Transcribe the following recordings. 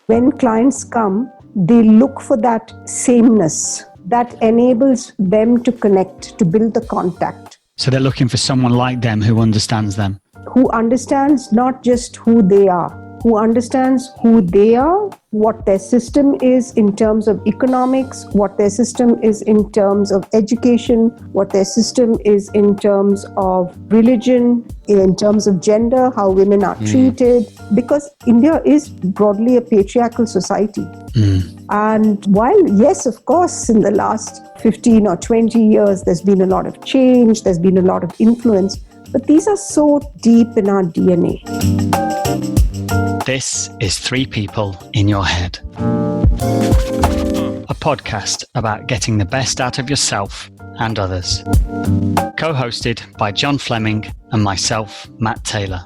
When clients come, they look for that sameness that enables them to connect, to build the contact. So they're looking for someone like them who understands them. Who understands not just who they are, who understands who they are, what their system is in terms of economics, what their system is in terms of education, what their system is in terms of religion, in terms of gender, how women are treated. Because India is broadly a patriarchal society. And while, yes, of course, in the last 15 or 20 years, there's been a lot of change, there's been a lot of influence, but these are so deep in our DNA. This is Three People in Your Head, a podcast about getting the best out of yourself and others. Co-hosted by John Fleming and myself, Matt Taylor.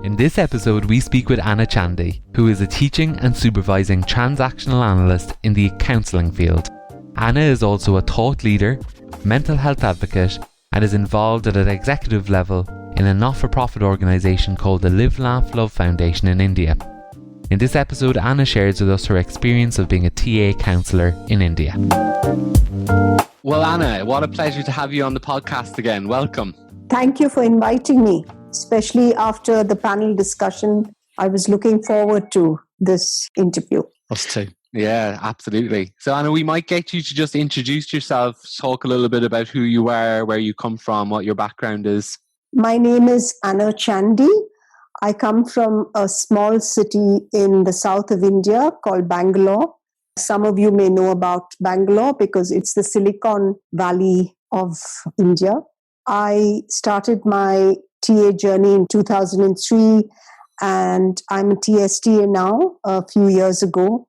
In this episode, we speak with Anna Chandy, who is a teaching and supervising transactional analyst in the counselling field. Anna is also a thought leader, mental health advocate, and is involved at an executive level in a not-for-profit organisation called the Live Laugh Love Foundation in India. In this episode, Anna shares with us her experience of being a TA counsellor in India. Well, Anna, what a pleasure to have you on the podcast again. Welcome. Thank you for inviting me, especially after the panel discussion. I was looking forward to this interview. Us too. Yeah, absolutely. So Anna, we might get you to just introduce yourself, talk a little bit about who you are, where you come from, what your background is. My name is Anna Chandy. I come from a small city in the south of India called Bangalore. Some of you may know about Bangalore because it's the Silicon Valley of India. I started my TA journey in 2003 and I'm a TSTA now a few years ago.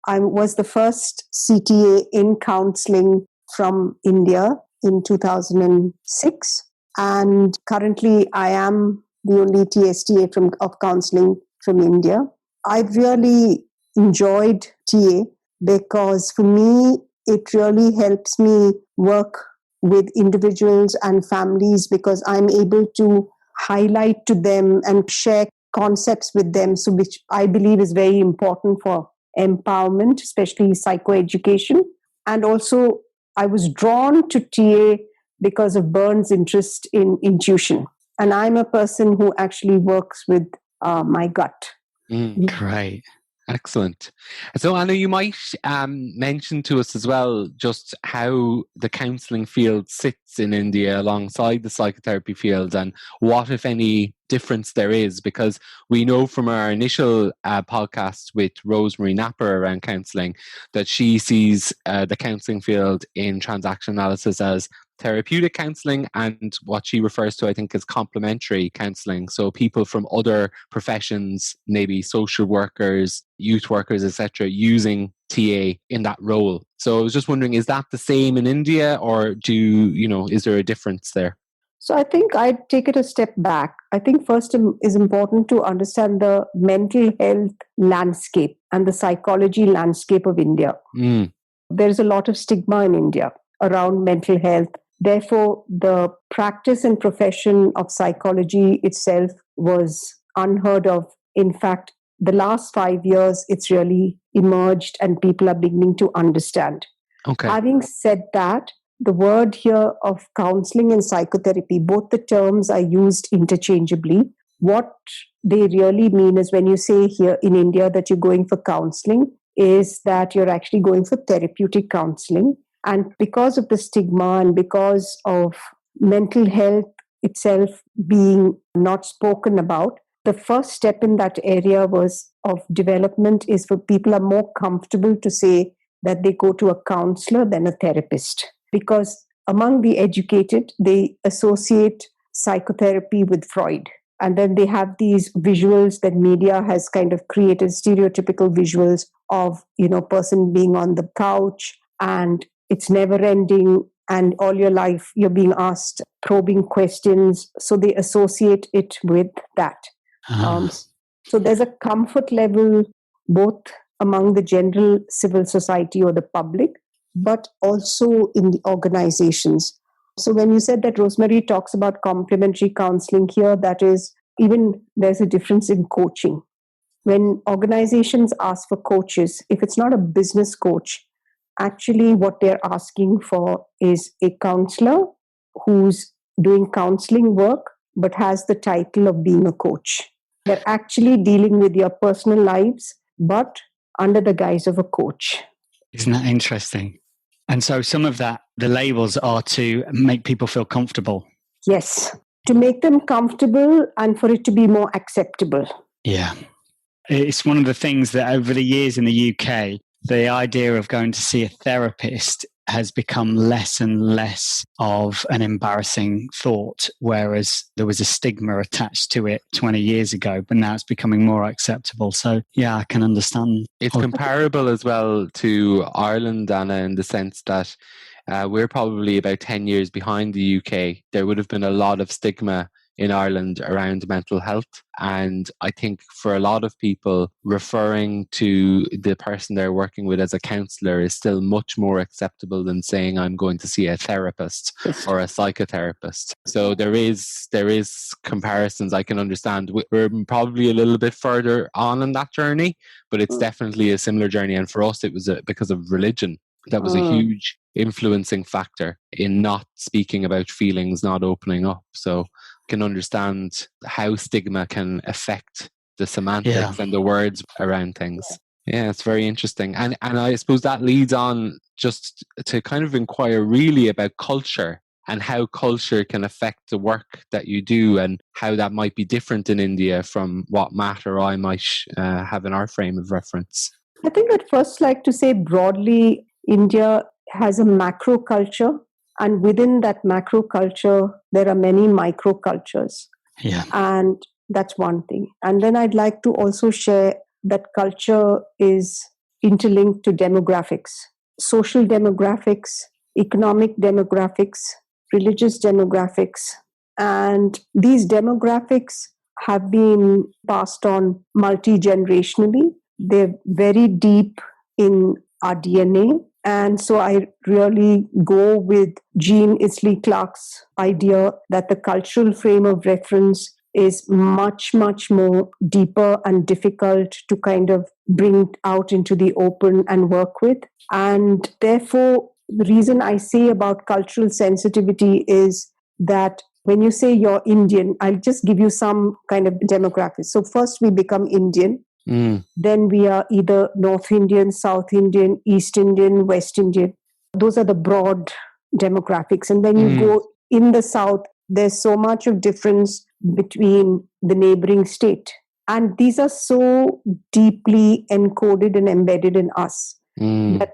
I was the first CTA in counselling from India in 2006. And currently, I am the only TSTA of counselling from India. I've really enjoyed TA because for me, it really helps me work with individuals and families because I'm able to highlight to them and share concepts with them, so which I believe is very important for empowerment, especially psychoeducation. And also, I was drawn to TA because of Byrne's interest in intuition. And I'm a person who actually works with my gut. Great. Excellent. So Anna, you might mention to us as well just how the counselling field sits in India alongside the psychotherapy field and what, if any, difference there is, because we know from our initial podcast with Rosemary Napper around counselling that she sees the counselling field in transaction analysis as therapeutic counselling and what she refers to, I think, as complementary counselling. So people from other professions, maybe social workers, youth workers, etc., using TA in that role. So I was just wondering, is that the same in India, or is there a difference there? So I think I'd take it a step back. I think first is important to understand the mental health landscape and the psychology landscape of India. There's a lot of stigma in India around mental health. Therefore, the practice and profession of psychology itself was unheard of. In fact, the last 5 years, it's really emerged and people are beginning to understand. Okay. Having said that, the word here of counseling and psychotherapy, both the terms are used interchangeably. What they really mean is when you say here in India that you're going for counseling, is that you're actually going for therapeutic counseling. And because of the stigma and because of mental health itself being not spoken about, the first step in that area of development is for people are more comfortable to say that they go to a counselor than a therapist. Because among the educated, they associate psychotherapy with Freud. And then they have these visuals that media has kind of created, stereotypical visuals of, person being on the couch and it's never ending and all your life you're being asked probing questions. So they associate it with that. So there's a comfort level both among the general civil society or the public, but also in the organizations. So when you said that Rosemary talks about complementary counseling here, that is, even there's a difference in coaching. when organizations ask for coaches, if it's not a business coach, actually what they're asking for is a counselor who's doing counseling work but has the title of being a coach. They're actually dealing with your personal lives, but under the guise of a coach. Isn't that interesting? And so some of that, the labels are to make people feel comfortable. Yes, to make them comfortable and for it to be more acceptable. Yeah. It's one of the things that over the years in the UK, the idea of going to see a therapist has become less and less of an embarrassing thought, whereas there was a stigma attached to it 20 years ago, but now it's becoming more acceptable. So, yeah, I can understand. It's comparable as well to Ireland, Anna, in the sense that we're probably about 10 years behind the UK. There would have been a lot of stigma in Ireland around mental health. And I think for a lot of people, referring to the person they're working with as a counsellor is still much more acceptable than saying I'm going to see a therapist or a psychotherapist. So there is comparisons I can understand. We're probably a little bit further on in that journey, but it's definitely a similar journey. And for us, it was because of religion. That was a huge influencing factor in not speaking about feelings, not opening up. So can understand how stigma can affect the semantics and the words around things. Yeah, it's very interesting. And I suppose that leads on just to kind of inquire really about culture and how culture can affect the work that you do and how that might be different in India from what Matt or I might have in our frame of reference. I think I'd first like to say broadly, India has a macro culture. And within that macro culture, there are many micro cultures. Yeah. And that's one thing. And then I'd like to also share that culture is interlinked to demographics, social demographics, economic demographics, religious demographics. And these demographics have been passed on multi-generationally. They're very deep in our DNA. And so I really go with Jean Isley Clark's idea that the cultural frame of reference is much, much more deeper and difficult to kind of bring out into the open and work with. And therefore, the reason I say about cultural sensitivity is that when you say you're Indian, I'll just give you some kind of demographics. So first we become Indian. Then we are either North Indian, South Indian, East Indian, West Indian. Those are the broad demographics. And then you go in the South, there's so much of difference between the neighboring state. And these are so deeply encoded and embedded in us. And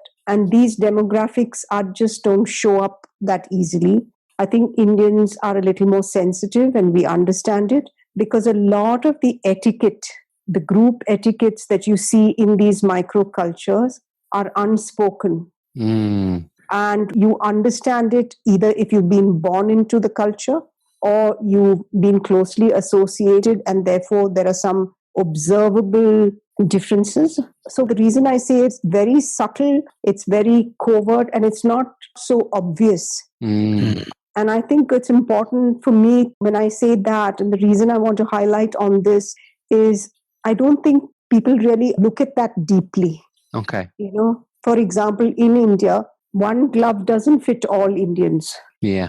these demographics just don't show up that easily. I think Indians are a little more sensitive and we understand it because a lot of the etiquette, the group etiquettes that you see in these microcultures are unspoken. And you understand it either if you've been born into the culture or you've been closely associated and therefore there are some observable differences. So the reason I say it's very subtle, it's very covert, and it's not so obvious. And I think it's important for me when I say that, and the reason I want to highlight on this is I don't think people really look at that deeply. Okay. You know, for example, in India, one glove doesn't fit all Indians. Yeah.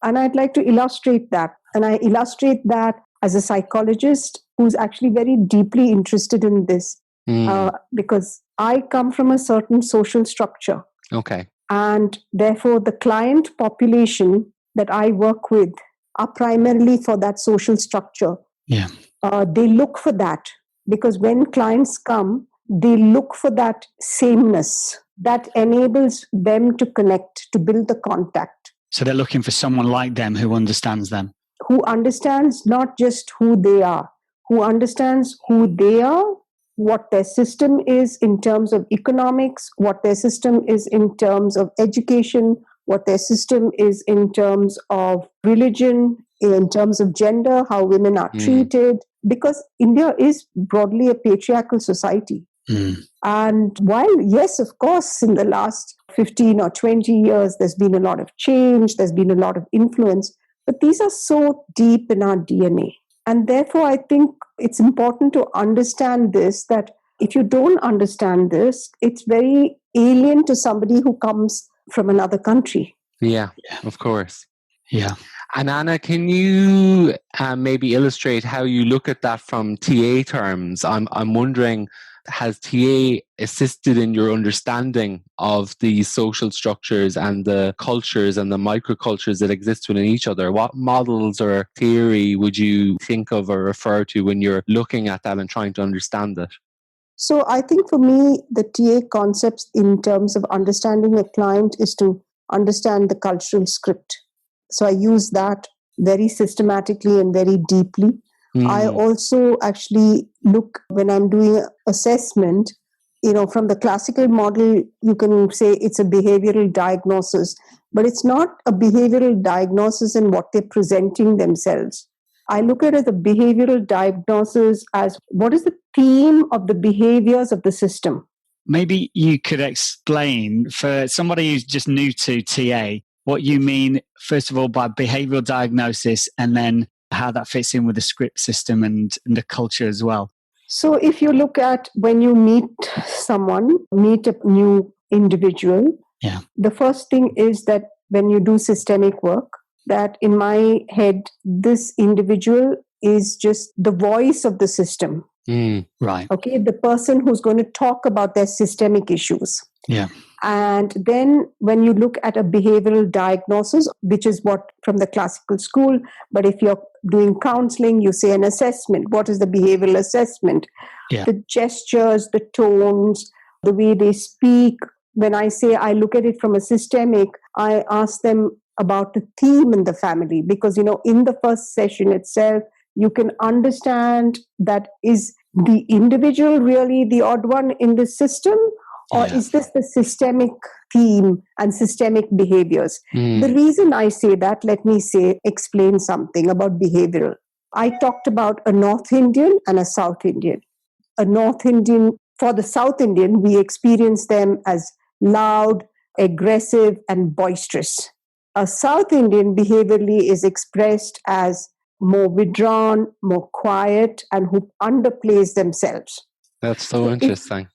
And I'd like to illustrate that. And I illustrate that as a psychologist who's actually very deeply interested in this because I come from a certain social structure. Okay. And therefore, the client population that I work with are primarily for that social structure. Yeah. They look for that because when clients come, they look for that sameness that enables them to connect, to build the contact. So they're looking for someone like them who understands them. Who understands not just who they are, who understands who they are, what their system is in terms of economics, what their system is in terms of education, what their system is in terms of religion, in terms of gender, how women are treated, because India is broadly a patriarchal society. And while, yes, of course, in the last 15 or 20 years, there's been a lot of change, there's been a lot of influence, but these are so deep in our DNA. And therefore, I think it's important to understand this, that if you don't understand this, it's very alien to somebody who comes from another country. Yeah, of course. Yeah. And Anna, can you maybe illustrate how you look at that from TA terms? I'm wondering, has TA assisted in your understanding of the social structures and the cultures and the microcultures that exist within each other? What models or theory would you think of or refer to when you're looking at that and trying to understand it? So I think for me, the TA concepts in terms of understanding a client is to understand the cultural script. So I use that very systematically and very deeply. I also actually look, when I'm doing assessment, from the classical model, you can say it's a behavioral diagnosis, but it's not a behavioral diagnosis in what they're presenting themselves. I look at it as a behavioral diagnosis as what is the theme of the behaviors of the system. Maybe you could explain for somebody who's just new to TA what you mean, first of all, by behavioral diagnosis, and then how that fits in with the script system and the culture as well. So if you look at when you meet a new individual, the first thing is that when you do systemic work, that in my head, this individual is just the voice of the system. Right. Okay, the person who's going to talk about their systemic issues. Yeah. And then when you look at a behavioral diagnosis, which is what from the classical school, but if you're doing counseling, you say an assessment. What is the behavioral assessment? Yeah. The gestures, the tones, the way they speak. When I say I look at it from a systemic, I ask them about the theme in the family, because, in the first session itself, you can understand that is the individual really the odd one in the system, or is this the systemic theme and systemic behaviors? The reason I say that, let me explain something about behavioral. I talked about a North Indian and a South Indian. A North Indian, for the South Indian, we experience them as loud, aggressive, and boisterous. A South Indian behaviorally is expressed as more withdrawn, more quiet, and who underplays themselves. That's so interesting.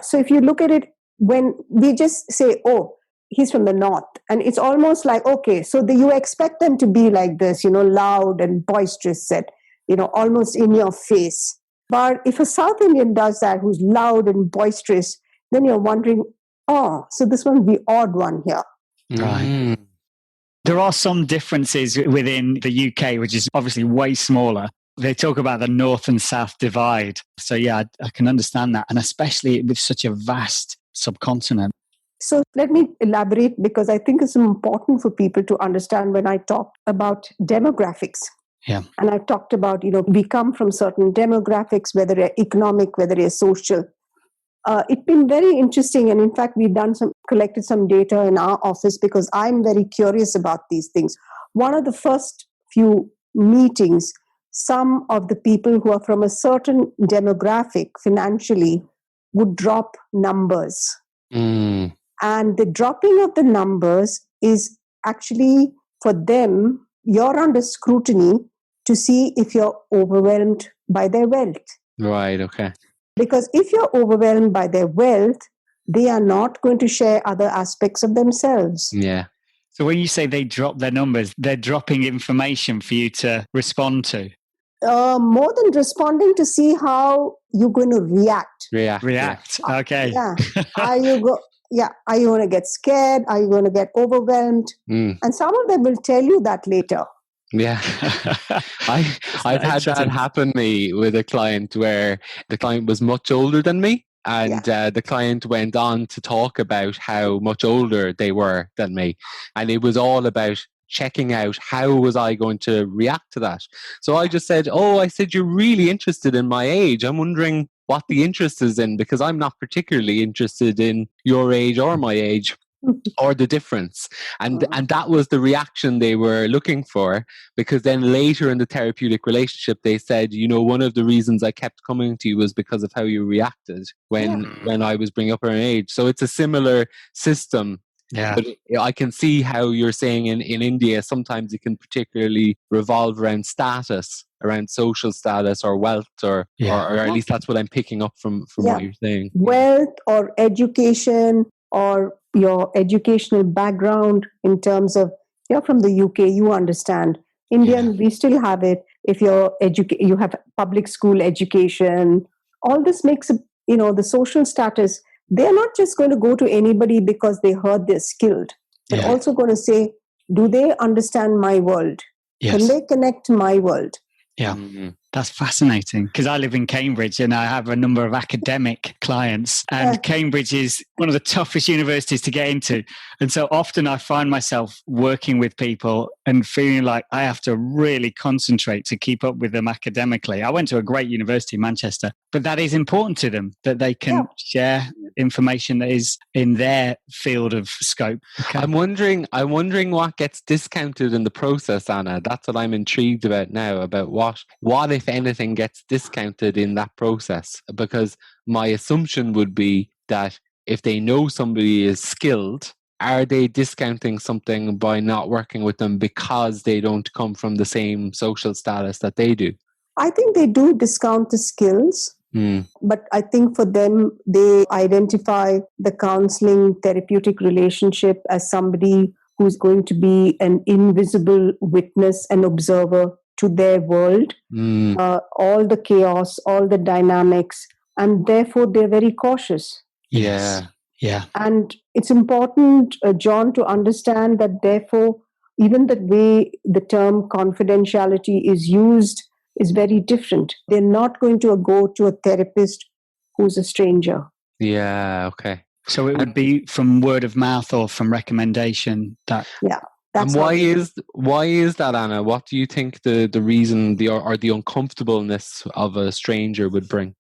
So if you look at it, when we just say, oh, he's from the North, and it's almost like, okay, so you expect them to be like this, loud and boisterous, almost in your face. But if a South Indian does that, who's loud and boisterous, then you're wondering, oh, so this one's the odd one here. Right. There are some differences within the UK, which is obviously way smaller. They talk about the North and South divide. So I can understand that. And especially with such a vast subcontinent. So let me elaborate, because I think it's important for people to understand when I talk about demographics. Yeah. And I talked about, we come from certain demographics, whether they're economic, whether they're social. It's been very interesting. And in fact, we've collected some data in our office, because I'm very curious about these things. One of the first few meetings, some of the people who are from a certain demographic financially would drop numbers. And the dropping of the numbers is actually, for them, you're under scrutiny to see if you're overwhelmed by their wealth. Right, okay. Because if you're overwhelmed by their wealth, they are not going to share other aspects of themselves. Yeah. So when you say they drop their numbers, they're dropping information for you to respond to? More than responding, to see how you're going to react. React. Okay. Yeah. Are you going to get scared? Are you going to get overwhelmed? And some of them will tell you that later. Yeah. I've had that happen to me with a client where the client was much older than me. And the client went on to talk about how much older they were than me. And it was all about checking out how was I going to react to that. So I just said, you're really interested in my age. I'm wondering what the interest is in, because I'm not particularly interested in your age or my age or the difference. And that was the reaction they were looking for, because then later in the therapeutic relationship, they said, one of the reasons I kept coming to you was because of how you reacted when I was bringing up our age. So it's a similar system. Yeah. But I can see how you're saying in India, sometimes it can particularly revolve around status around social status or wealth, or at least that's what I'm picking up from what you're saying. Wealth or education or your educational background in terms of, you're from the UK, you understand. Indian, we still have it. If you have public school education, all this makes, the social status, they're not just going to go to anybody because they heard they're skilled. They're also going to say, do they understand my world? Can they connect to my world? Yeah, that's fascinating, because I live in Cambridge and I have a number of academic clients, and Cambridge is one of the toughest universities to get into. And so often I find myself working with people and feeling like I have to really concentrate to keep up with them academically. I went to a great university in Manchester, but that is important to them, that they can share information that is in their field of scope. Okay. I'm wondering what gets discounted in the process, Anna. That's what I'm intrigued about now, about what if anything gets discounted in that process, because my assumption would be that if they know somebody is skilled, are they discounting something by not working with them because they don't come from the same social status that they do? I think they do discount the skills, but I think for them, they identify the counseling therapeutic relationship as somebody who's going to be an invisible witness and observer to their world, all the chaos, all the dynamics, and therefore they're very cautious. Yeah. And it's important, John, to understand that therefore, even the way the term confidentiality is used is very different. They're not going to go to a therapist who's a stranger. Yeah, okay. So it would be from word of mouth or from recommendation that... Yeah. And why is that, Anna? What do you think the reason or the uncomfortableness of a stranger would bring?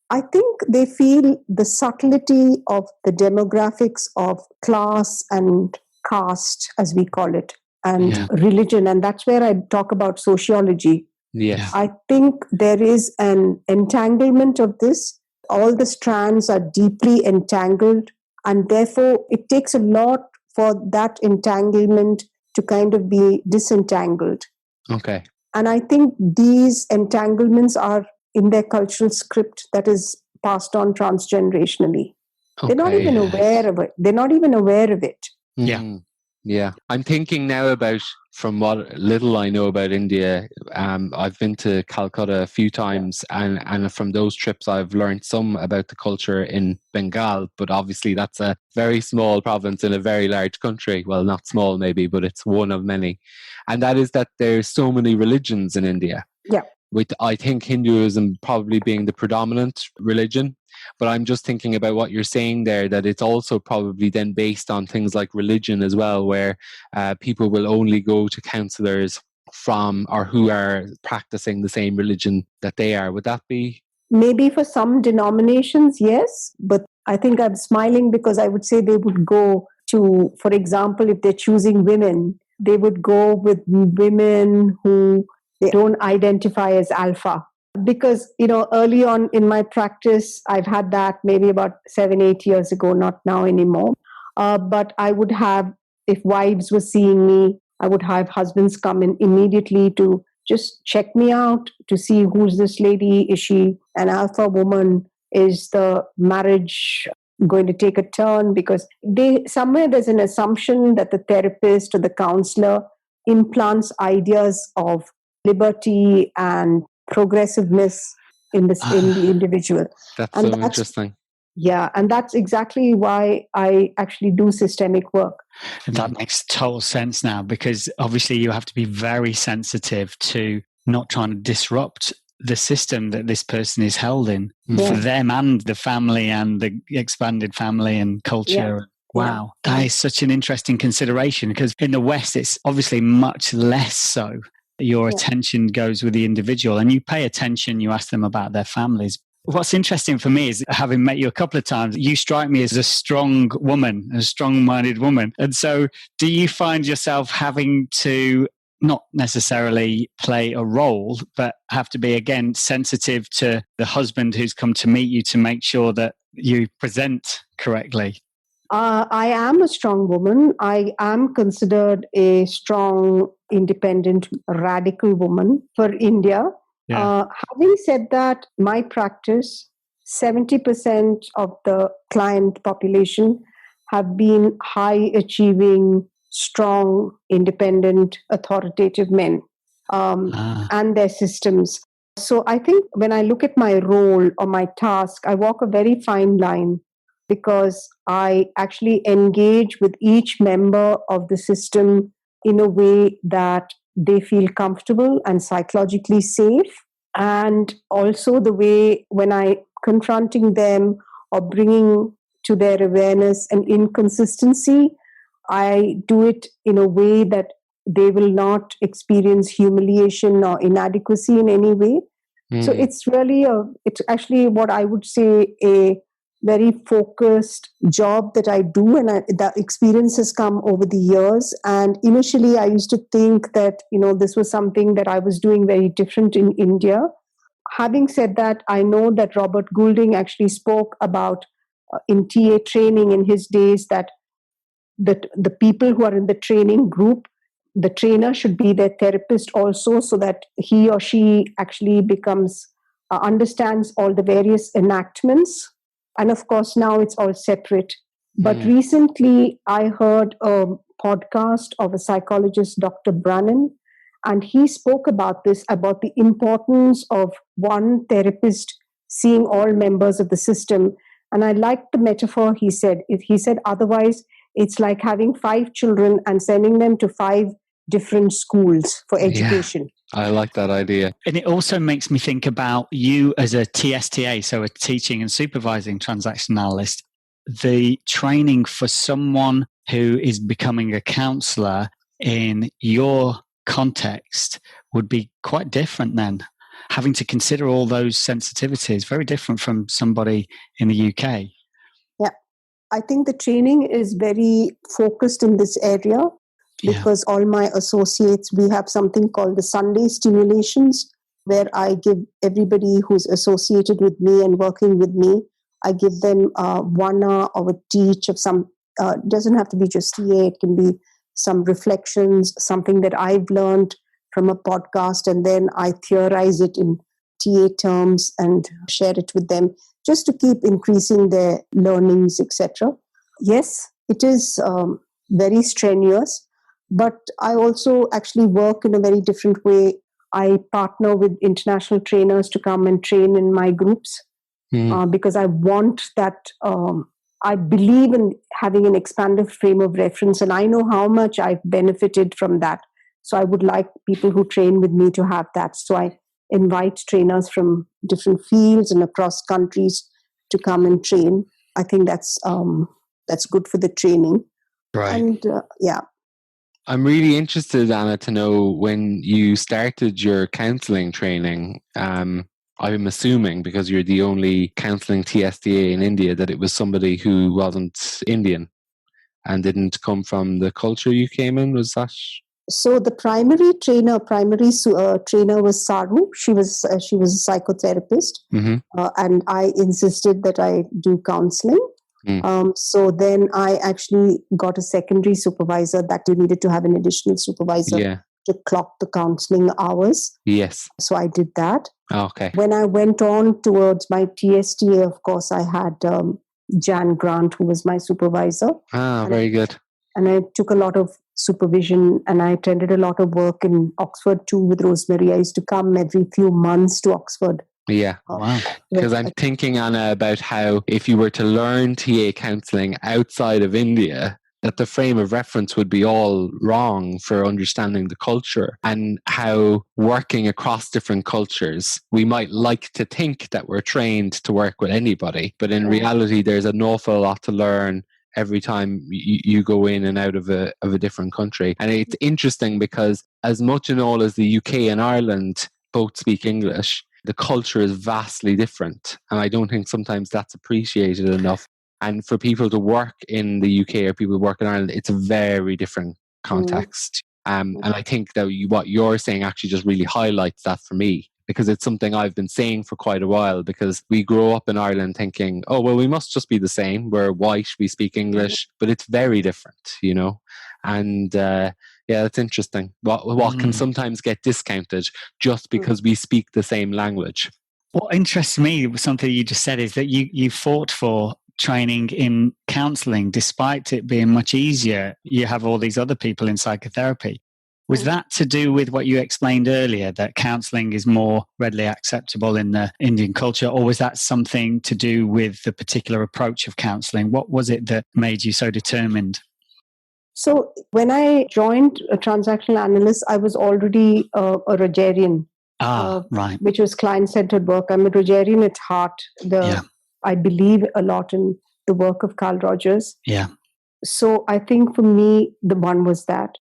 I think they feel the subtlety of the demographics of class and caste, as we call it, and religion. And that's where I talk about sociology. Yes. I think there is an entanglement of this. All the strands are deeply entangled, and therefore it takes a lot for that entanglement to kind of be disentangled. Okay. And I think these entanglements are in their cultural script that is passed on transgenerationally. Okay. They're not even aware of it. Yeah. Yeah. I'm thinking now about, from what little I know about India, I've been to Calcutta a few times, and from those trips I've learned some about the culture in Bengal, but obviously that's a very small province in a very large country. Well, not small maybe, but it's one of many. And that is that there's so many religions in India. Yeah. With, I think, Hinduism probably being the predominant religion. But I'm just thinking about what you're saying there, that it's also probably then based on things like religion as well, where people will only go to counsellors from or who are practicing the same religion that they are. Would that be? Maybe for some denominations, yes. But I think I'm smiling because I would say they would go to, for example, if they're choosing women, they would go with women who they don't identify as alpha. Because, early on in my practice, I've had that maybe about 7-8 years ago, not now anymore. But I would have, if wives were seeing me, I would have husbands come in immediately to just check me out to see who's this lady. Is she an alpha woman? Is the marriage going to take a turn? Because somewhere there's an assumption that the therapist or the counselor implants ideas of liberty and progressiveness in the individual. That's interesting. Yeah, and that's exactly why I actually do systemic work. That makes total sense now, because obviously you have to be very sensitive to not trying to disrupt the system that this person is held in for them and the family and the expanded family and culture. Yeah. Wow, that is such an interesting consideration, because in the West, it's obviously much less so. Your attention goes with the individual and you pay attention, you ask them about their families. What's interesting for me is, having met you a couple of times, you strike me as a strong woman, a strong-minded woman. And so do you find yourself having to not necessarily play a role, but have to be, again, sensitive to the husband who's come to meet you to make sure that you present correctly? I am a strong woman. I am considered a strong, independent, radical woman for India. Having said that, my practice, 70% of the client population have been high achieving, strong, independent, authoritative men and their systems. So I think when I look at my role or my task, I walk a very fine line because I actually engage with each member of the system in a way that they feel comfortable and psychologically safe. And also the way when I confronting them or bringing to their awareness an inconsistency, I do it in a way that they will not experience humiliation or inadequacy in any way. So it's really it's actually what I would say a very focused job that I do, and the experience has come over the years. And initially, I used to think that this was something that I was doing very different in India. Having said that, I know that Robert Goulding actually spoke about in TA training in his days that the people who are in the training group, the trainer should be their therapist also, so that he or she actually becomes understands all the various enactments. And of course, now it's all separate. But recently, I heard a podcast of a psychologist, Dr. Brannan, and he spoke about this, about the importance of one therapist seeing all members of the system. And I liked the metaphor he said. He said, otherwise, it's like having 5 children and sending them to 5 different schools for education. I like that idea. And it also makes me think about you as a TSTA, so a teaching and supervising transaction analyst. The training for someone who is becoming a counsellor in your context would be quite different then. Having to consider all those sensitivities, very different from somebody in the UK. Yeah, I think the training is very focused in this area because all my associates, we have something called the Sunday stimulations, where I give everybody who's associated with me and working with me, I give them 1 hour of a teach of some, doesn't have to be just TA, it can be some reflections, something that I've learned from a podcast, and then I theorize it in TA terms and share it with them just to keep increasing their learnings, etc. Yes, it is very strenuous, but I also actually work in a very different way. I partner with international trainers to come and train in my groups because I want that. I believe in having an expanded frame of reference, and I know how much I've benefited from that. So I would like people who train with me to have that. So I invite trainers from different fields and across countries to come and train. I think that's good for the training. Right. And I'm really interested, Anna, to know when you started your counselling training. I'm assuming, because you're the only counselling TSDA in India, that it was somebody who wasn't Indian and didn't come from the culture you came in. Was that? So the primary trainer was Saru. She was a psychotherapist, and I insisted that I do counselling. So then I actually got a secondary supervisor that you needed to have an additional supervisor to clock the counselling hours. Yes. So I did that. Okay. When I went on towards my TSTA, of course, I had Jan Grant, who was my supervisor. Very good. And I took a lot of supervision, and I attended a lot of work in Oxford too with Rosemary. I used to come every few months to Oxford. Yeah. Wow. Because I'm thinking, Anna, about how if you were to learn TA counselling outside of India, that the frame of reference would be all wrong for understanding the culture, and how working across different cultures, we might like to think that we're trained to work with anybody, but in reality, there's an awful lot to learn every time you go in and out of a different country. And it's interesting because as much and all as the UK and Ireland both speak English, the culture is vastly different. And I don't think sometimes that's appreciated enough. And for people to work in the UK or people who work in Ireland, it's a very different context. And I think that what you're saying actually just really highlights that for me, because it's something I've been saying for quite a while, because we grow up in Ireland thinking, oh, well, we must just be the same. We're white, we speak English, but it's very different, you know? And Yeah, that's interesting. What can sometimes get discounted just because we speak the same language. What interests me, something you just said, is that you fought for training in counselling, despite it being much easier. You have all these other people in psychotherapy. Was that to do with what you explained earlier, that counselling is more readily acceptable in the Indian culture, or was that something to do with the particular approach of counselling? What was it that made you so determined? So when I joined a transactional analyst, I was already a Rogerian, right. which was client-centered work. I'm a Rogerian at heart. I believe a lot in the work of Carl Rogers. Yeah. So I think for me, the one was that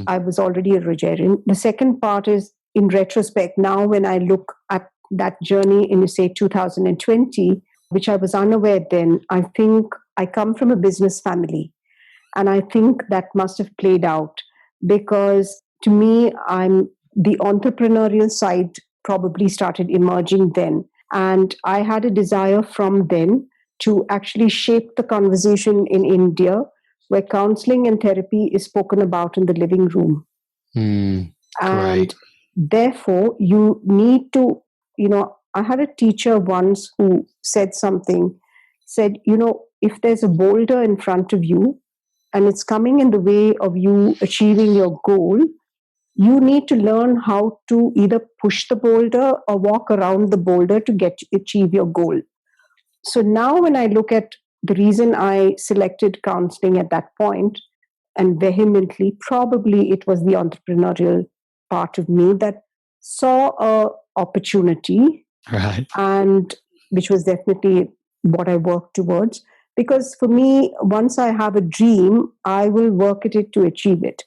I was already a Rogerian. The second part is, in retrospect, now when I look at that journey in, say, 2020, which I was unaware then, I think I come from a business family. And I think that must have played out because to me, the entrepreneurial side probably started emerging then. And I had a desire from then to actually shape the conversation in India where counseling and therapy is spoken about in the living room. And therefore, you need to, I had a teacher once who said, if there's a boulder in front of you, and it's coming in the way of you achieving your goal, you need to learn how to either push the boulder or walk around the boulder to achieve your goal. So now when I look at the reason I selected counseling at that point, and vehemently, probably it was the entrepreneurial part of me that saw a opportunity, right, and which was definitely what I worked towards. Because for me, once I have a dream, I will work at it to achieve it.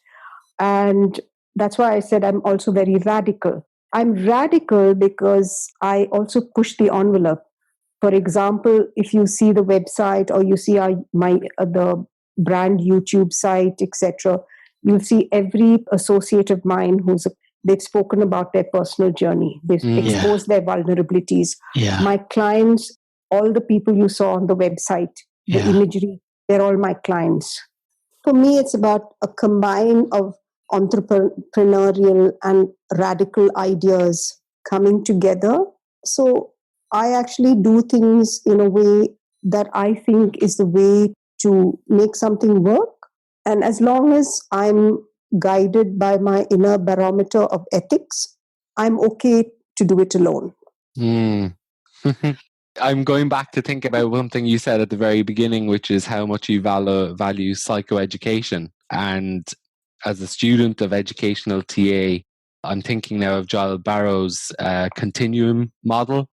And that's why I said I'm also very radical. I'm radical because I also push the envelope. For example, if you see the website or you see the brand YouTube site, etc., you'll see every associate of mine they've spoken about their personal journey. They've exposed their vulnerabilities. Yeah. My clients, all the people you saw on the website, the imagery, they're all my clients. For me, it's about a combine of entrepreneurial and radical ideas coming together. So I actually do things in a way that I think is the way to make something work. And as long as I'm guided by my inner barometer of ethics, I'm okay to do it alone. I'm going back to think about one thing you said at the very beginning, which is how much you value psychoeducation. And as a student of educational TA, I'm thinking now of Giles Barrow's continuum model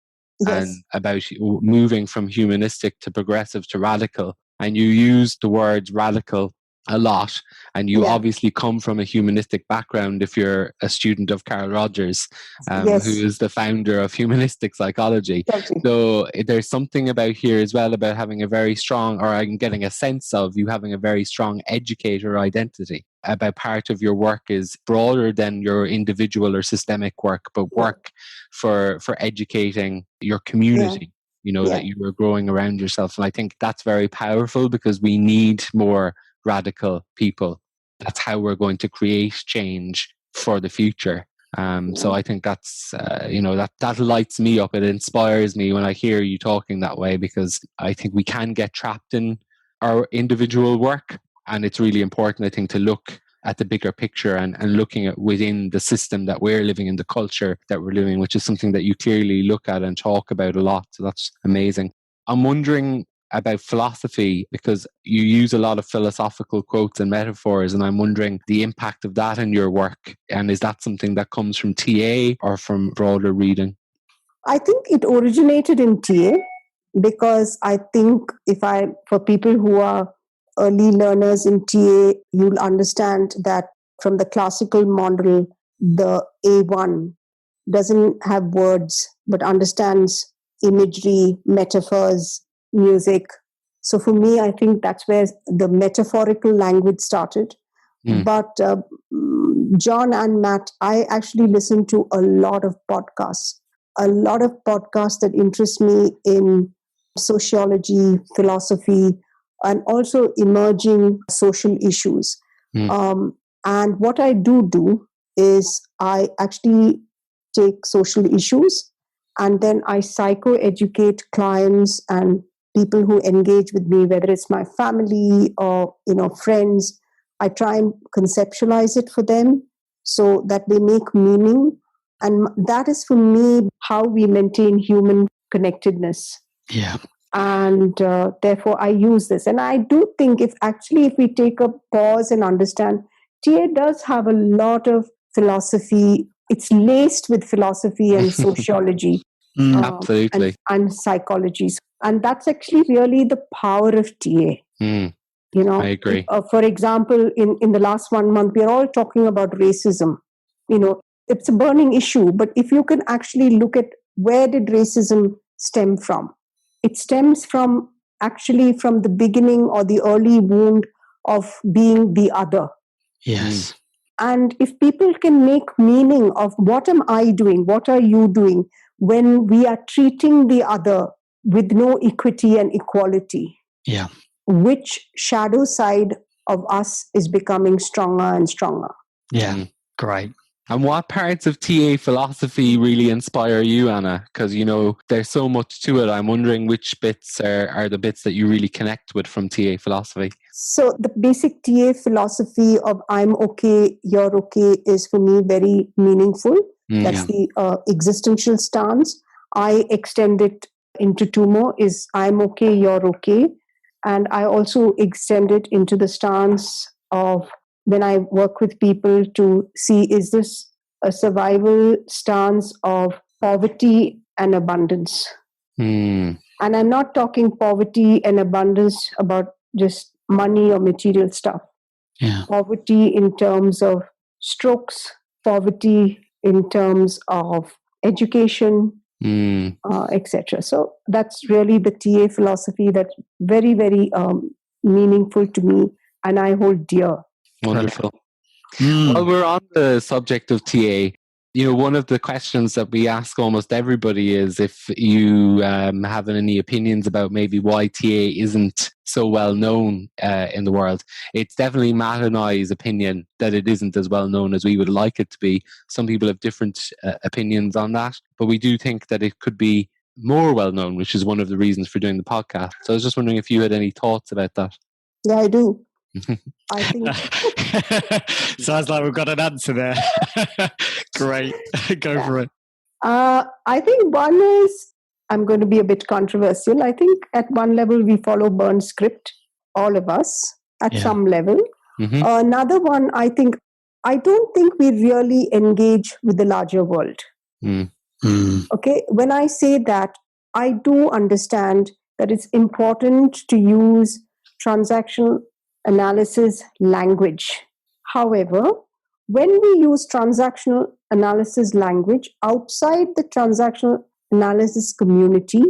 and about moving from humanistic to progressive to radical. And you used the word radical a lot, and you obviously come from a humanistic background if you're a student of Carl Rogers, who is the founder of humanistic psychology. So there's something about here as well about having a very strong, or I'm getting a sense of you having a very strong educator identity. About part of your work is broader than your individual or systemic work, but work for educating your community. That you were growing around yourself. And I think that's very powerful because we need more radical people. That's how we're going to create change for the future. So I think that's, that lights me up. It inspires me when I hear you talking that way, because I think we can get trapped in our individual work. And it's really important, I think, to look at the bigger picture and looking at within the system that we're living in, the culture that we're living, which is something that you clearly look at and talk about a lot. So that's amazing. I'm wondering about philosophy, because you use a lot of philosophical quotes and metaphors, and I'm wondering the impact of that in your work. And is that something that comes from TA or from broader reading? I think it originated in TA, because I think for people who are early learners in TA, you'll understand that from the classical model, the A1 doesn't have words, but understands imagery, metaphors, music. So for me, I think that's where the metaphorical language started. But John and Matt, I actually listen to a lot of podcasts that interest me in sociology, philosophy, and also emerging social issues. And what I do is I actually take social issues and then I psychoeducate clients and people who engage with me, whether it's my family or friends. I try and conceptualize it for them so that they make meaning. And that is for me how we maintain human connectedness. Yeah. And therefore I use this. And I do think if we take a pause and understand, TA does have a lot of philosophy. It's laced with philosophy and sociology Absolutely. and psychology. And that's actually really the power of TA. I agree. For example, in the last 1 month, we are all talking about racism. It's a burning issue, but if you can actually look at where did racism stem from, it stems from the beginning or the early wound of being the other. Yes. And if people can make meaning of what am I doing, what are you doing, when we are treating the other with no equity and equality, yeah, which shadow side of us is becoming stronger and stronger. Yeah, great. And what parts of TA philosophy really inspire you, Anna? Because, there's so much to it. I'm wondering which bits are the bits that you really connect with from TA philosophy. So the basic TA philosophy of I'm okay, you're okay is for me very meaningful. That's the existential stance. I extend it into two more, is I'm okay, you're okay. And I also extend it into the stance of when I work with people to see, is this a survival stance of poverty and abundance? And I'm not talking poverty and abundance about just money or material stuff. Yeah. Poverty in terms of strokes, poverty in terms of education, etc. So that's really the TA philosophy that's very, very meaningful to me and I hold dear. Wonderful. While we're on the subject of TA, one of the questions that we ask almost everybody is if you have any opinions about maybe why TA isn't so well known in the world. It's definitely Matt and I's opinion that it isn't as well known as we would like it to be. Some people have different opinions on that, but we do think that it could be more well known, which is one of the reasons for doing the podcast. So I was just wondering if you had any thoughts about that. Yeah, I do. I think sounds like we've got an answer there. Great. Go for it. I think one is, I'm going to be a bit controversial. I think at one level we follow Byrne's script, all of us at some level. Another one, I don't think we really engage with the larger world. Okay, when I say that, I do understand that it's important to use transactional analysis language. However, when we use transactional analysis language outside the transactional analysis community,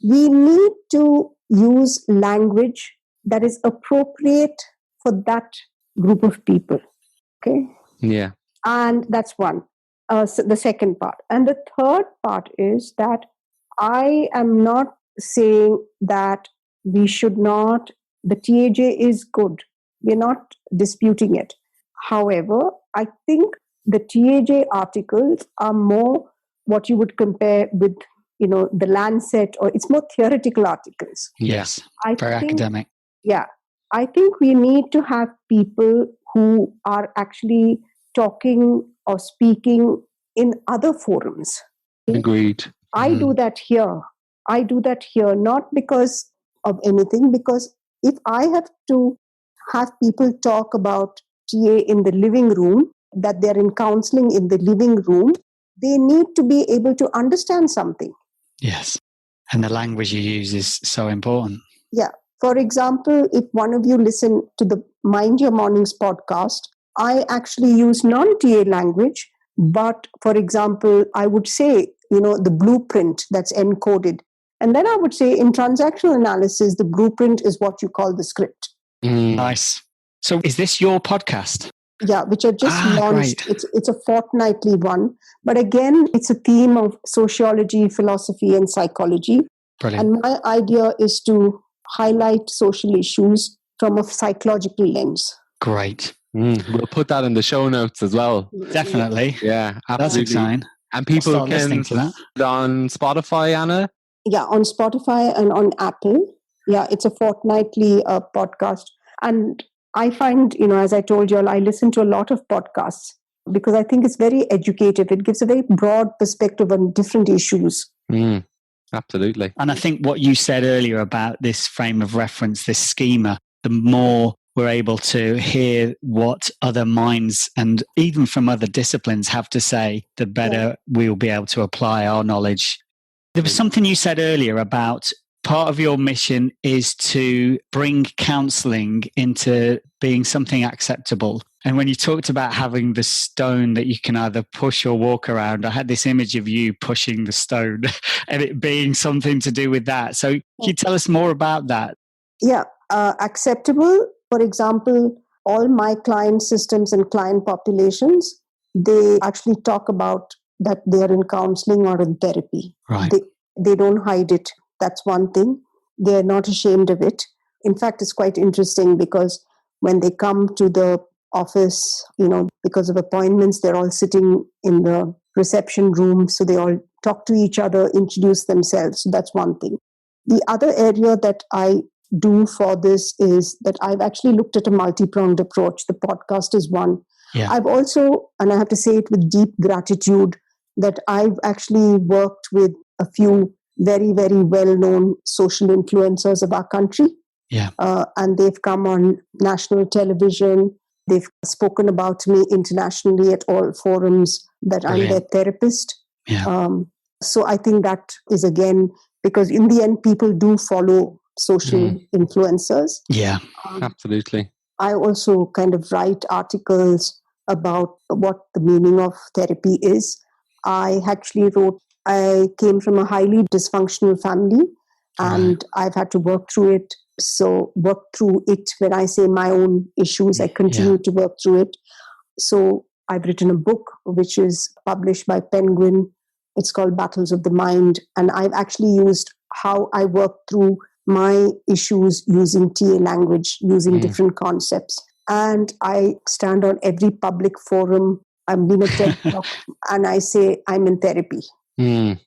we need to use language that is appropriate for that group of people. Okay? Yeah. And that's one. So the second part. And the third part is that I am not saying that we should not, the TAJ is good. We're not disputing it. However, I think the TAJ articles are more what you would compare with, the Lancet, or it's more theoretical articles. Yes, very academic. Yeah. I think we need to have people who are actually talking or speaking in other forums. Agreed. I do that here. Not because of anything, because if I have to have people talk about TA in the living room, that they're in counseling in the living room, they need to be able to understand something. Yes. And the language you use is so important. Yeah. For example, if one of you listen to the Mind Your Mornings podcast, I actually use non-TA language, but for example, I would say, the blueprint that's encoded. And then I would say in transactional analysis, the blueprint is what you call the script. Nice. So is this your podcast? Yeah, which I just launched. Great. It's a fortnightly one. But again, it's a theme of sociology, philosophy, and psychology. Brilliant. And my idea is to highlight social issues from a psychological lens. Great. We'll put that in the show notes as well. Definitely. Yeah, absolutely. That's exciting. And people I'll start can listening to that. on Spotify, Anna? Yeah, on Spotify and on Apple. Yeah, it's a fortnightly podcast. And I find, as I told you all, I listen to a lot of podcasts because I think it's very educative. It gives a very broad perspective on different issues. Absolutely. And I think what you said earlier about this frame of reference, this schema, the more we're able to hear what other minds and even from other disciplines have to say, the better we'll be able to apply our knowledge. There was something you said earlier about part of your mission is to bring counselling into being something acceptable. And when you talked about having the stone that you can either push or walk around, I had this image of you pushing the stone and it being something to do with that. So can you tell us more about that? Yeah, acceptable. For example, all my client systems and client populations, they actually talk about that they're in counseling or in therapy. Right. They don't hide it. That's one thing. They're not ashamed of it. In fact, it's quite interesting because when they come to the office, because of appointments, they're all sitting in the reception room. So they all talk to each other, introduce themselves. So that's one thing. The other area that I do for this is that I've actually looked at a multi-pronged approach. The podcast is one. Yeah. I've also, and I have to say it with deep gratitude, that I've actually worked with a few very, very well-known social influencers of our country. Yeah. And they've come on national television. They've spoken about me internationally at all forums that Brilliant. I'm their therapist. Yeah. So I think that is, again, because in the end, people do follow social influencers. Yeah, absolutely. I also kind of write articles about what the meaning of therapy is. I came from a highly dysfunctional family and I've had to work through it. So work through it, when I say my own issues, I continue to work through it. So I've written a book which is published by Penguin. It's called Battles of the Mind. And I've actually used how I work through my issues using TA language, using different concepts. And I stand on every public forum. I'm in a TED Talk and I say I'm in therapy.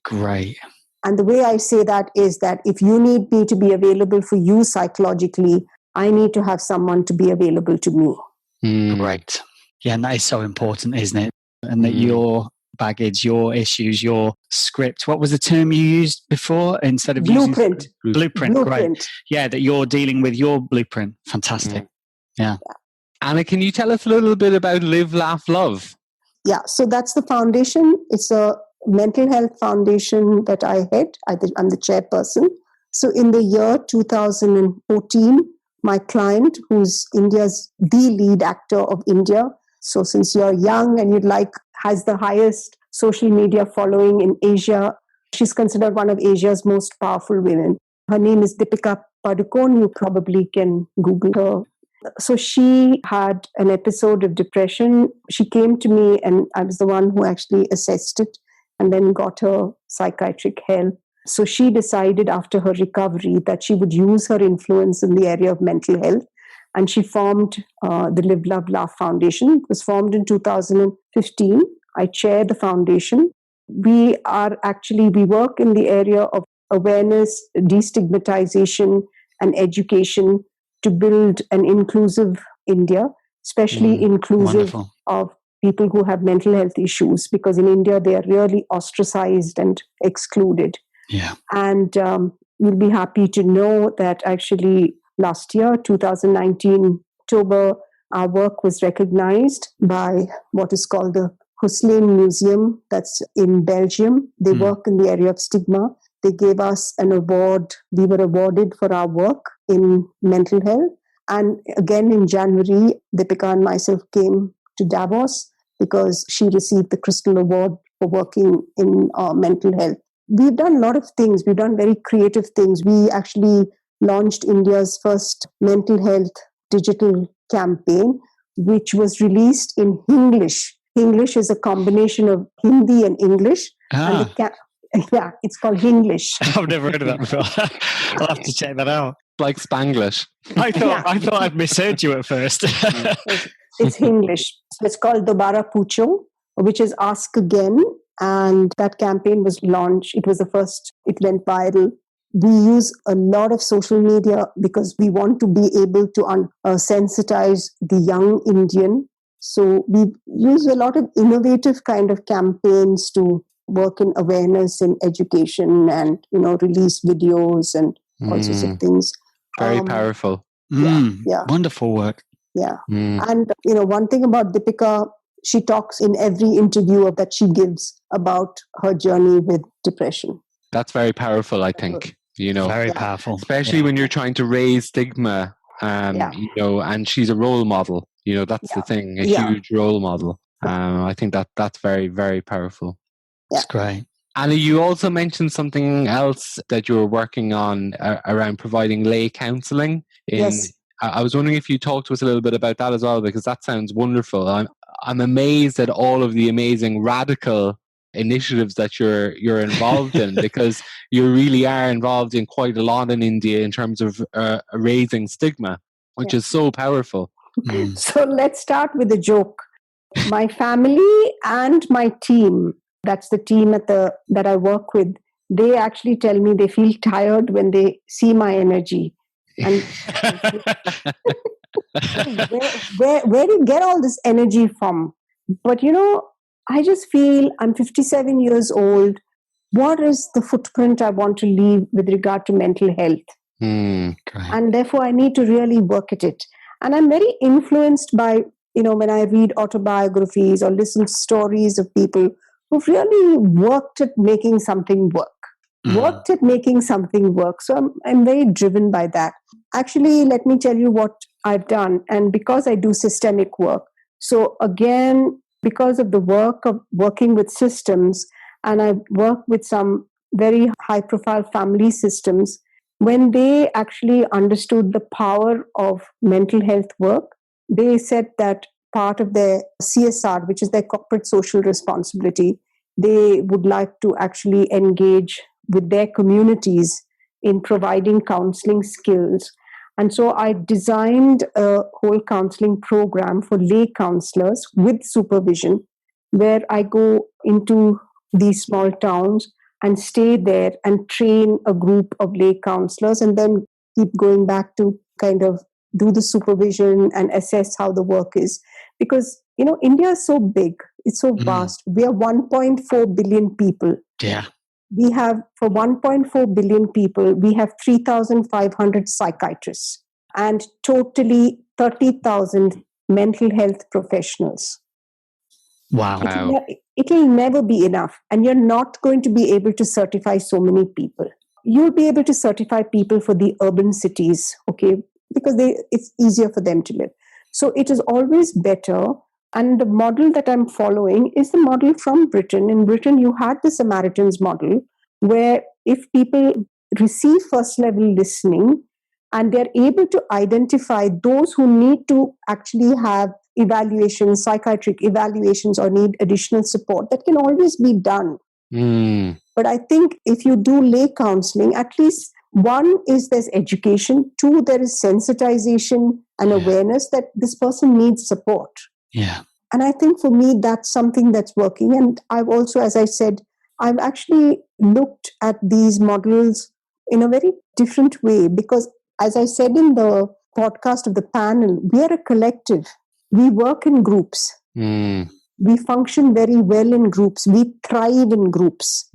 Great. And the way I say that is that if you need me to be available for you psychologically, I need to have someone to be available to me. Great. Yeah, and that is so important, isn't it? And that your baggage, your issues, your script, what was the term you used before instead of Blueprint. Blueprint, great. Yeah, that you're dealing with your blueprint. Fantastic. Yeah. Anna, can you tell us a little bit about Live, Laugh, Love? Yeah, so that's the foundation. It's a mental health foundation that I head. I'm the chairperson. So in the year 2014, my client, who's India's the lead actor of India, so since you're young and has the highest social media following in Asia, she's considered one of Asia's most powerful women. Her name is Deepika Padukone. You probably can Google her. So she had an episode of depression. She came to me and I was the one who actually assessed it and then got her psychiatric help. So she decided after her recovery that she would use her influence in the area of mental health. And she formed the Live, Love, Laugh Foundation. It was formed in 2015. I chair the foundation. We work in the area of awareness, destigmatization, and education to build an inclusive India, especially inclusive of people who have mental health issues, because in India, they are really ostracized and excluded. Yeah. And you'll be happy to know that actually last year, 2019, October, our work was recognized by what is called the Hussein Museum, that's in Belgium. They work in the area of stigma. They gave us an award. We were awarded for our work in mental health. And again, in January, Deepika and myself came to Davos because she received the Crystal Award for working in mental health. We've done a lot of things. We've done very creative things. We actually launched India's first mental health digital campaign, which was released in English. English is a combination of Hindi and English. And it's called English. I've never heard of that before. I'll have to check that out. Like Spanglish. I thought I'd misheard you at first. It's English. So it's called Dobara Pucho, which is Ask Again. And that campaign was launched. It was the first, it went viral. We use a lot of social media because we want to be able to sensitize the young Indian. So we use a lot of innovative kind of campaigns to work in awareness in education and, release videos and all sorts of things. Very powerful. Yeah. Wonderful work. Yeah. And, one thing about Deepika, she talks in every interview that she gives about her journey with depression. That's very powerful, I think. Very powerful. Especially when you're trying to raise stigma, and she's a role model. That's the thing, a huge role model. I think that's very, very powerful. That's great. Anna, you also mentioned something else that you were working on around providing lay counselling. Yes. I was wondering if you talk to us a little bit about that as well, because that sounds wonderful. I'm amazed at all of the amazing radical initiatives that you're involved in, because you really are involved in quite a lot in India in terms of raising stigma, which is so powerful. So let's start with a joke. My family and my team, that's the team that I work with, they actually tell me they feel tired when they see my energy. And where do you get all this energy from? But I just feel I'm 57 years old. What is the footprint I want to leave with regard to mental health? And therefore I need to really work at it. And I'm very influenced by, when I read autobiographies or listen to stories of people who've really worked at making something work. So I'm very driven by that. Actually, let me tell you what I've done. And because I do systemic work, so again, because of the work of working with systems, and I work with some very high-profile family systems, when they actually understood the power of mental health work, they said that part of their CSR, which is their corporate social responsibility, they would like to actually engage with their communities in providing counseling skills. And so I designed a whole counseling program for lay counselors with supervision, where I go into these small towns and stay there and train a group of lay counselors, and then keep going back to kind of do the supervision and assess how the work is. Because, India is so big, it's so vast. We are 1.4 billion people. Yeah. We have, for 1.4 billion people, we have 3,500 psychiatrists and totally 30,000 mental health professionals. Wow. It'll never be enough. And you're not going to be able to certify so many people. You'll be able to certify people for the urban cities, okay, because it's easier for them to live. So it is always better. And the model that I'm following is the model from Britain. In Britain, you had the Samaritans model, where if people receive first level listening and they're able to identify those who need to actually have evaluations, psychiatric evaluations, or need additional support, that can always be done. But I think if you do lay counseling, at least one is there's education, two, there is sensitization and awareness that this person needs support. Yeah. And I think for me, that's something that's working. And I've also, as I said, I've actually looked at these models in a very different way, because as I said in the podcast of the panel, we are a collective. We work in groups. We function very well in groups. We thrive in groups.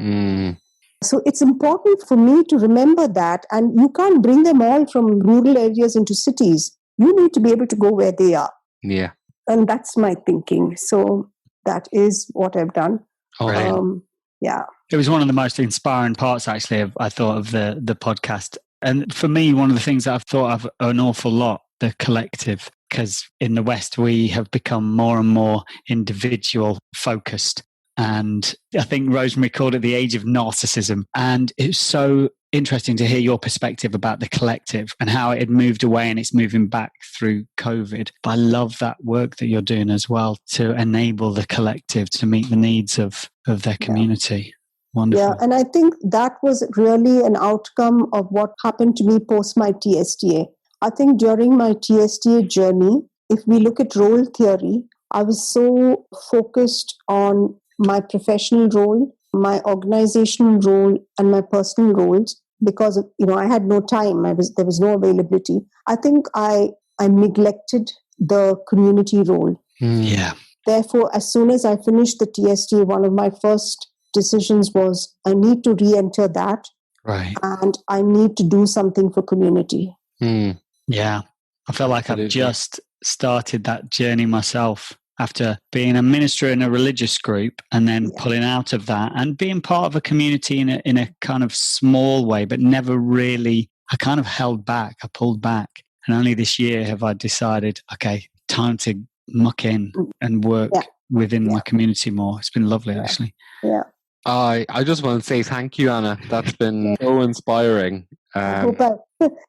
So it's important for me to remember that. And you can't bring them all from rural areas into cities. You need to be able to go where they are. Yeah. And that's my thinking. So that is what I've done. Yeah. It was one of the most inspiring parts, actually, I thought, of the podcast. And for me, one of the things that I've thought of an awful lot, the collective, because in the West, we have become more and more individual focused. And I think Rosemary called it the age of narcissism. And it's so interesting to hear your perspective about the collective and how it had moved away and it's moving back through COVID. But I love that work that you're doing as well to enable the collective to meet the needs of their community. Wonderful. Yeah, and I think that was really an outcome of what happened to me post my TSTA. I think during my TSTA journey, if we look at role theory, I was so focused on my professional role, my organizational role, and my personal roles because of, I had no time. There was no availability. I think I neglected the community role. Yeah. Therefore, as soon as I finished the TST, one of my first decisions was I need to re-enter that. Right. And I need to do something for community. Yeah. I feel like I've just started that journey myself after being a minister in a religious group and then pulling out of that and being part of a community in a kind of small way, but never really, I kind of held back, I pulled back. And only this year have I decided, okay, time to muck in and work within my community more. It's been lovely, actually. Yeah. I just want to say thank you, Anna. That's been so inspiring. I hope I've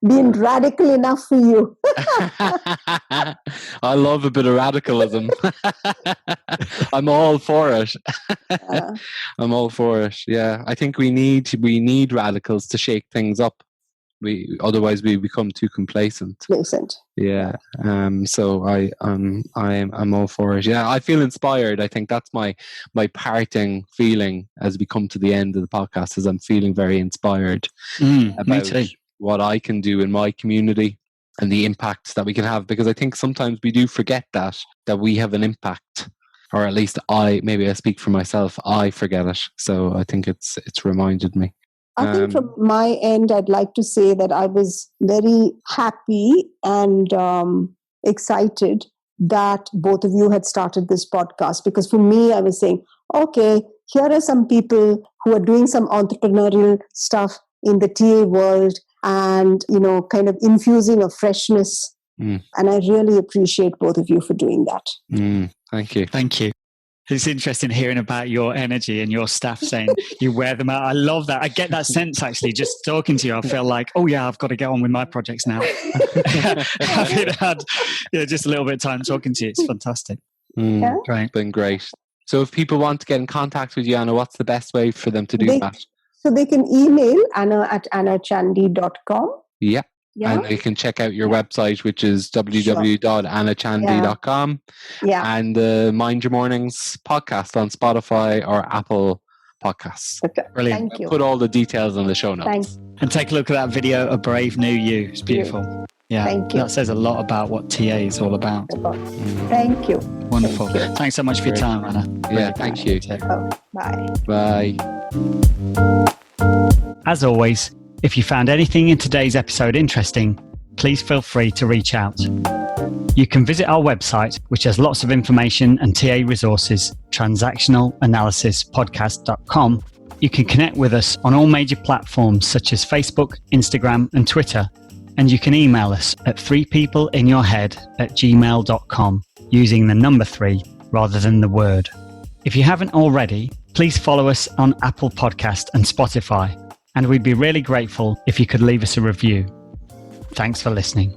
been radical enough for you. I love a bit of radicalism. I'm all for it. I'm all for it. Yeah, I think we need radicals to shake things up. Otherwise we become too complacent. Yeah. So I'm all for it. Yeah, I feel inspired. I think that's my parting feeling as we come to the end of the podcast, is I'm feeling very inspired about what I can do in my community and the impact that we can have, because I think sometimes we do forget that we have an impact, or at least I speak for myself, I forget it. So I think it's reminded me. I think from my end, I'd like to say that I was very happy and excited that both of you had started this podcast, because for me, I was saying, okay, here are some people who are doing some entrepreneurial stuff in the TA world and, kind of infusing a freshness. And I really appreciate both of you for doing that. Thank you. Thank you. It's interesting hearing about your energy and your staff saying you wear them out. I love that. I get that sense, actually, just talking to you. I feel like, oh yeah, I've got to get on with my projects now. Having had just a little bit of time talking to you, it's fantastic. Great. Been great. So if people want to get in contact with you, Anna, what's the best way for them to do that? So they can email anna@annachandy.com. Yeah. And you can check out your website, which is www.annachandy.com. Yeah. And the Mind Your Mornings podcast on Spotify or Apple Podcasts. Okay. Brilliant. Thank you. Put all the details in the show notes. Thanks. And take a look at that video, A Brave New You. It's beautiful. Yeah. Thank you. That says a lot about what TA is all about. Thank you. Wonderful. Thank you. Thanks so much for your time, Anna. Yeah, thank you. Bye. Bye. As always, if you found anything in today's episode interesting, please feel free to reach out. You can visit our website, which has lots of information and TA resources, transactionalanalysispodcast.com. You can connect with us on all major platforms such as Facebook, Instagram, and Twitter. And you can email us at 3peopleinyourhead@gmail.com using the number 3 rather than the word. If you haven't already, please follow us on Apple Podcast and Spotify. And we'd be really grateful if you could leave us a review. Thanks for listening.